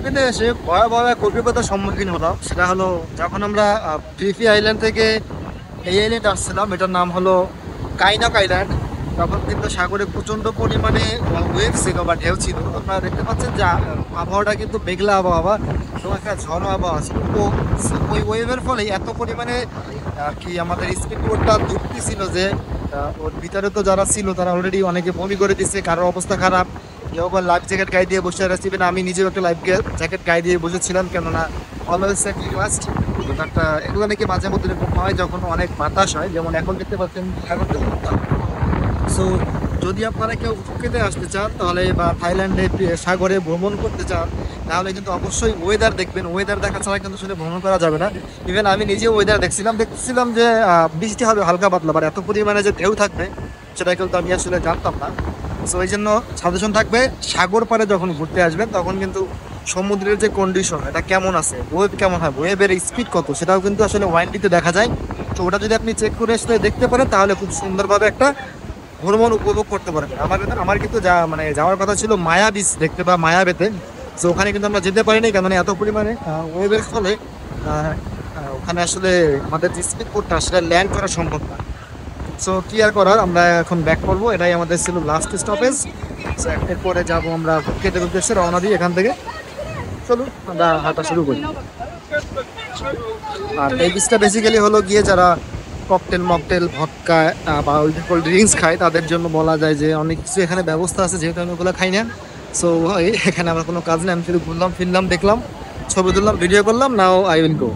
ফিলিপিনে এসে ভয়াবহ এক অভিজ্ঞতার সম্মুখীন হলাম। সেটা হলো যখন আমরা ফিফি আইল্যান্ড থেকে এই আইল্যান্ড আসছিলাম, এটার নাম হলো কাইনাক আইল্যান্ড। তখন কিন্তু সাগরে প্রচণ্ড পরিমাণে ওয়েভ ছিল বা ঢেউ ছিল। আপনারা দেখতে পাচ্ছেন যে আবহাওয়াটা কিন্তু মেঘলা আবহাওয়া, সময় একটা ঝড়ো আবহাওয়া ছিল। তো ওই ওয়েভের ফলে এত পরিমাণে কি আমাদের স্পিড বোটটা ছিল যে ওর ভিতরে তো যারা ছিল তারা অলরেডি অনেকে বমি করে দিচ্ছে, কারোর অবস্থা খারাপ। কেউ আবার লাইফ জ্যাকেট গায়ে দিয়ে বসে আছে, আমি নিজেও একটা লাইফ জ্যাকেট গায়ে দিয়ে বসেছিলাম, কেননা অলওয়েজ সেফটি মাস্ট। একটা এগুলো নাকি মাঝে মধ্যে এরকম হয় যখন অনেক বাতাস হয়, যেমন এখন দেখতে পাচ্ছেন সাগর। সো যদি আপনারা কেউ ফুকেতে আসতে চান তাহলে বা থাইল্যান্ডে সাগরে ভ্রমণ করতে চান, তাহলে কিন্তু অবশ্যই ওয়েদার দেখবেন। ওয়েদার দেখা ছাড়া কিন্তু আসলে ভ্রমণ করা যাবে না। ইভেন আমি নিজেও ওয়েদার দেখছিলাম যে বৃষ্টি হবে হালকা পাতলা, বা এত পরিমাণে যে ঢেউ থাকবে সেটা কিন্তু আমি আসলে জানতাম না। সো এই জন্য সাজেশন থাকবে, সাগর পাড়ে যখন ঘুরতে আসবেন তখন কিন্তু সমুদ্রের যে কন্ডিশন এটা কেমন আছে, ওয়েভ কেমন হয়, ওয়েভের স্পিড কত, সেটাও কিন্তু আসলে ওয়াইনডিতে দেখা যায়। তো ওটা যদি আপনি চেক করে আসলে দেখতে পারেন তাহলে খুব সুন্দরভাবে একটা ভ্রমণ উপভোগ করতে পারবেন। আমার কিন্তু যাওয়ার কথা ছিল মায়া বিচ দেখতে বা মায়াবেতে। তো ওখানে কিন্তু আমরা যেতে পারিনি, কেন এত পরিমাণে ওয়েভের ফলে ওখানে আসলে আমাদের যে স্পিড বোটটা সেটা ল্যান্ড করা সম্ভব না। সো কি আর করার, আমরা এখন ব্যাক করবো, এটাই আমাদের ছিল লাস্ট স্টপেজ। সো এরপরে যাবো আমরা ফুকেটের উদ্দেশ্যে রওনা দিই এখান থেকে। চলুন আমরা হাঁটা শুরু করি। আর এই বিচটা বেসিক্যালি হলো গিয়ে যারা ককটেল মকটেল ভদকা বা কোল্ড ড্রিঙ্কস খায় তাদের জন্য বলা যায় যে অনেক কিছু এখানে ব্যবস্থা আছে, যেহেতু আমি ওগুলো খাই না। সো এখানে আমার কোনো কাজ নেই, আমি শুধু ঘুরলাম ফিরলাম, দেখলাম, ছবি তুললাম, ভিডিও করলাম। Now I will go.